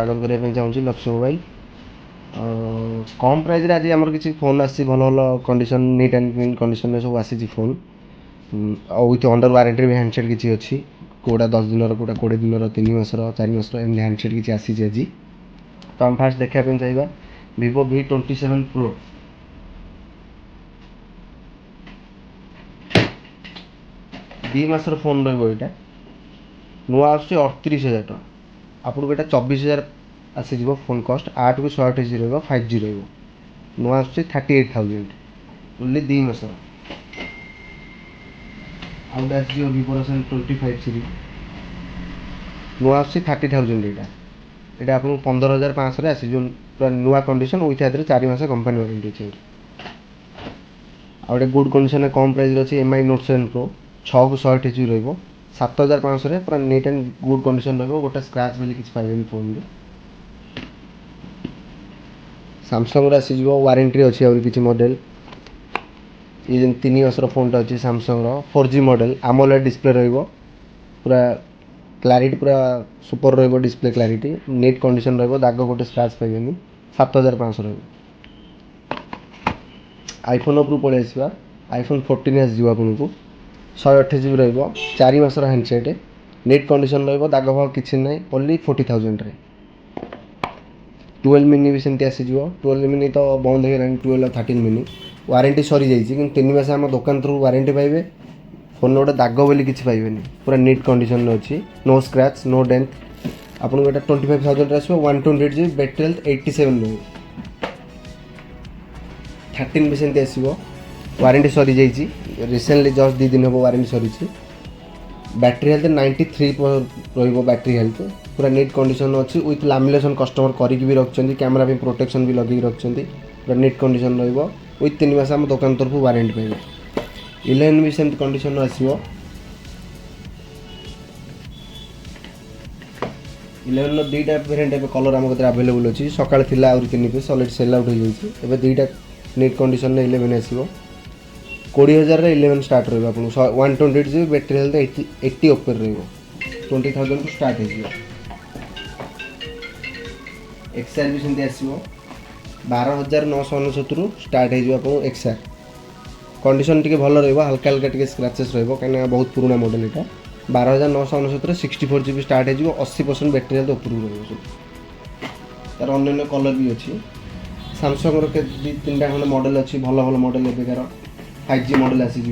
स्वागत करने चाहूँगी लक्ष्य मोबाइल। कम प्राइस आज आमर किसी फोन आसी भल भल condition neat and clean condition में सब आसी फोन विथ अंडर वारंटी भी हैंडसेट किसी अच्छी कोड़ा 10 दिन कोड़ा 20 दिन 3 मास 4 मास एम हैंडसेट किसी आसी आज। तो आम फास्ट देखा चाहिए Vivo V27 Pro। दी मासर फोन रहा नुआ आस 38,000 टका आपको यहाँ 24,000 आसीज फोन कस्ट 8 को 128 रहा 5G नुआ आस 38,000 ओनली दी मास आउट आस V V25 सीरीज नुआ आस 30,000 यहाँ आपको 15,500 आसी पूरा नुआ कंडीशन विथ आदि 4 मास कंपनी वारंटी अच्छे आउटे गुड कंडीशन कम प्राइस अच्छी MI Note 7 Pro 6 को 128 GB रहा 7,500 पूरा नीट एंड गुड कंडीशन रहा गोटे स्क्रैच भी किसी पाइबे फोन में। सैमसंग आसीज वारंटी अच्छी और किसी मॉडल ये 3 मासर फोन अच्छी Samsung 4G model AMOLED display रहा पूरा क्लारिटी पूरा सुपर रहा डिस्प्ले क्लारिटी नीट कंडीशन रहा दाग गोटे स्क्रैच पाइबे 7,500 रहा। आईफोन उपरू पलि आसवा आईफोन 14 आसो आपको 128 GB रहा 4 मासर हैंडसेट नीट कंडीशन रहा दाग भाग किसी ना ओनली 40,000 रे 12 मिनी भी सेमती आसीज 12 मिनी तो बंद हो गला 12 और 13 मिनी वारंटी सरी जाइए 3 मास आम दुकान थ्रू वारंटी पाइबे फोन गोटे दाग बोली किसी पाइबे पूरा नीट कंडीशन अच्छी नो स्क्रैच नो डेंट आपको यहाँ 25,000 आसो 128 GB बैटरी हेल्थ 87 रही 13 भी सेमती आसो वारंटी सरी जाइए रिसेंटली जस्ट 2 दिन हम वारंटी सरी बैटरी हेल्थ 93 बैटरी हेल्थ पूरा नीट कंडीशन अच्छी विथ लैमिनेशन कस्टमर करके रखिंट कैमेरा भी प्रोटेक्शन भी लगे रखिंट पूरा नीट कंडीशन विथ 3 मास आम दुकान तरफ वारंटी पाइबे 11 भी सेम कंडीशन आसो 11 दुईटा वेरिएंट कलर आम अवेलेबल अच्छी सकाल थी आउरी 3 पीस अलरेडी सेल आउट हो जाए दुईटा नीट कंडीशन 11 आसो 20,000 11 स्टार्ट रहा आपको 128 GB बैटरी हेल्थ 80 ऊपर रहा 20,000 को स्टार्ट हो XR भी सेमती आसो 12,999 स्टार्ट हो XR कंडीशन टी भल रहा हल्का हल्का टी स्क्रैचेस रहा बहुत पुराना मॉडल यहाँ 12,999 64 GB स्टार्ट हो 80% बैटरी हेल्थ ऊपर रहा तार अन्य कलर भी अच्छी सैमसंग के 2-3टा खंड मॉडल अच्छी भल भल मॉडल एवं 5G मॉडल आसीज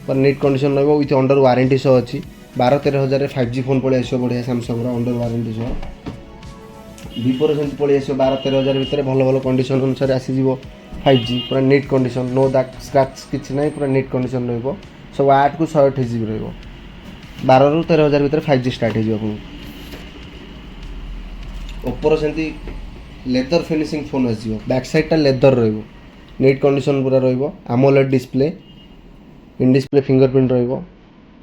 पर नीट कंडीशन रहा विथ अंडर वारंटी सह अच्छी 12-13,000 5G फोन पलि आस बढ़िया सैमसंग अंडर वारंटी सह Vivo सेमती पलि आस 12-13,000 भितर भल भल कंडीशन अनुसार आसीज 5G पूरा नीट कंडीशन नो दाग स्क्रैच किसी ना पूरा नीट कंडीशन रहा सब 8 को 128 GB रहा 12-13,000 भितर 5G स्टार्ट हो ओप्पोर सेमती लेदर फिनिशिंग फोन आस बैक साइड टा लेदर रहा नीट कंडीशन पूरा रहा AMOLED display in display fingerprint रहा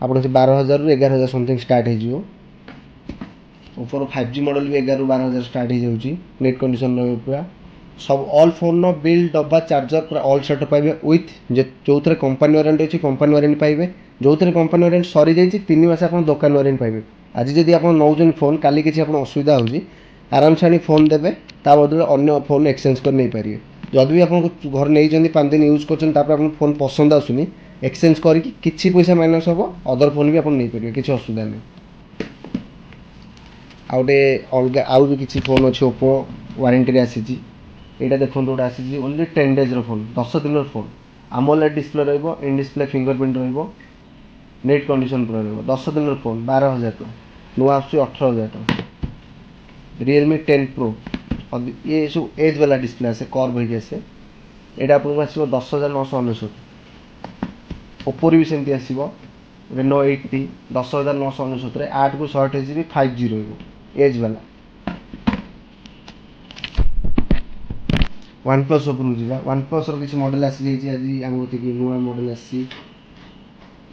आपको 12,000 ରୁ 11,000 समथिंग स्टार्ट हो ऊपर 5G मॉडल भी 11 ରୁ 12,000 स्टार्ट हो जाऊँगी नीट कंडीशन रहा पूरा सब ऑल फोन बिल डब्बा चार्जर पूरा ऑल सेट पाइबे विथ जो थे कंपनी वारंटी अच्छी कंपनी वारंटी पाइबे जो थे कंपनी वारंटी सरी जाइए 3 मास आप दुकान वारंटी पाइबे आज जब आप नौ फोन काली किसी असुविधा हो आराम से आनी फोन देवे ता बदले अन्य फोन एक्सचेंज कर नहीं पारे जब भी आपको घर नहीं 5 दिन यूज कर फोन पसंद आसुनी एक्सचेंज करके किसी पैसा माइनस हम अदर फोन भी आप नहीं पारे किसी असुविधा नहीं आउटे अलग आउ भी किसी फोन अच्छे ओप्पो वारंटी आसी यहाँ देखो गोटे आसी ओनली 10 days फोन 10 दिन फोन AMOLED डिस्प्ले रहा इन डिस्प्ले फिंगरप्रिंट रहा नीट कंडीशन पूरा रहा 10 दिन फोन 12,000 टका नुआ आस 18,000 टका Realme 10 Pro ये सब एज वाला डिस्प्ले आसे कर्व हो आसे यहाँ आपको आसो 10,999 ओप्पोर भी सेमती आसो Reno 80 10,999 8 को 128 GB 5G रहा एज वाला OnePlus उपरू जा OnePlus किसी मॉडल आसी जाइए आज आम नुआ मॉडल आसी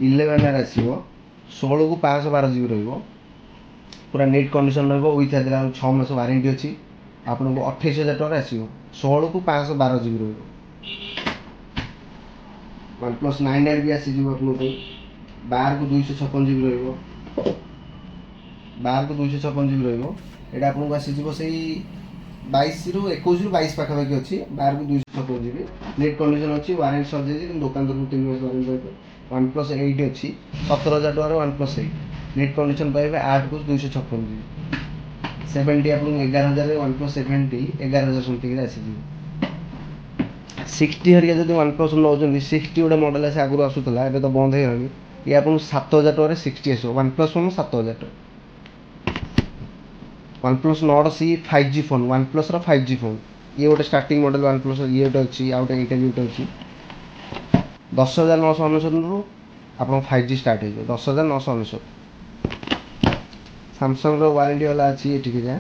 11 आसो 16 को 512 GB रहा पूरा नीट कंडीशन रहा विथ आदि 6 मास वारंटी अच्छी आपको 28,000 टका आसो 16 को 512 GB रहा OnePlus 9R भी आसीज आपको 12 को 256 GB रहा 12 को 256 GB रहा ଏଇଟା ଆପଣଙ୍କୁ ଆସିଯିବ ସେଇ 22 ରୁ 21 ରୁ 22 ପାଖାପାଖି ଅଛି, 12 କୁ 256 GB ନେଟ୍ କଣ୍ଡିସନ୍ ଅଛି, ୱାରେଣ୍ଟି ସରିଯାଇଛି କିନ୍ତୁ ଦୋକାନ ତରଫରୁ 3 ମାସ ୱାରେଣ୍ଟି ରହିବ। OnePlus 8 ଅଛି 17,000 ଟଙ୍କାର OnePlus 8 ନେଟ୍ କଣ୍ଡିସନ୍ ପାଇବେ 8 କୁ 256 GB। 70 ଆପଣଙ୍କୁ 11,000 OnePlus 70 11,000 ସମଥିଙ୍ଗରେ ଆସିଯିବ। 60 ହରିକା ଯଦି OnePlus ନେଉଛନ୍ତି, 60 ଗୋଟେ ମଡ଼େଲ୍ ଆସି ଆଗରୁ ଆସୁଥିଲା, ଏବେ ତ ବନ୍ଦ ହେଇଗଲାଣି। ଇଏ ଆପଣଙ୍କୁ 7,000 ଟଙ୍କାରେ 60 ଆସିବ। OnePlus ଫୋନ୍ 7,000 ଟଙ୍କା। OnePlus Nord C 5G phone, OnePlusର 5G ଫୋନ୍। ଇଏ ଗୋଟେ ଷ୍ଟାର୍ଟିଂ ମଡ଼େଲ୍ OnePlus, ଇଏ ଗୋଟେ ଅଛି, ଆଉ ଗୋଟେ ଏଇଟା ବି ଗୋଟେ ଅଛି। 10,999ରୁ ଆପଣଙ୍କ 5G ଷ୍ଟାର୍ଟ ହେଇଯିବ, 10,999। ସାମସଙ୍ଗର ୱାରେଣ୍ଟି ବାଲା ଅଛି ଏଠିକି ଯା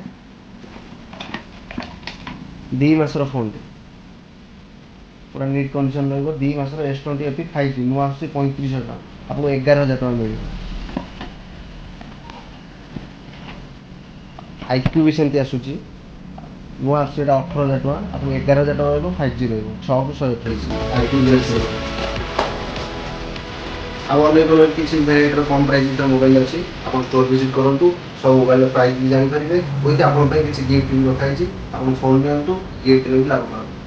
2 ମାସର ଫୋନ୍ଟେ, ପୁରା ନିଟ୍ କଣ୍ଡିସନ୍ ରହିବ। 2 ମାସର S20 FE 5G ନୂଆ ଆସୁଛି 35,000 ଟଙ୍କା, ଆପଣଙ୍କୁ 11,000 ଟଙ୍କା ମିଳିବ। IQ ବି ସେମିତି ଆସୁଛି, ନୂଆ ଆସୁଛି, ଏଇଟା 18,000 ଟଙ୍କା, ଆପଣଙ୍କୁ 11,000 ଟଙ୍କା ରହିବ, 5G ରହିବ, 6 କୁ 128 IQ ରହିବ। ଆଉ ଅନେକ କିଛି ଭେରାଇଟିର କମ୍ ପ୍ରାଇସ୍ ଭିତରେ ମୋବାଇଲ୍ ଅଛି, ଆପଣ ଷ୍ଟୋର୍ ଭିଜିଟ୍ କରନ୍ତୁ, ସବୁ ମୋବାଇଲ୍ର ପ୍ରାଇସ୍ ବି ଜାଣିପାରିବେ। ଆପଣଙ୍କ ପାଇଁ କିଛି ଗିଫ୍ଟ ବି ରଖାହେଇଛି, ଆପଣ ଫୋନ୍ ନିଅନ୍ତୁ, ଗିଫ୍ଟ ନେଇକି ଲାଭ କରନ୍ତୁ।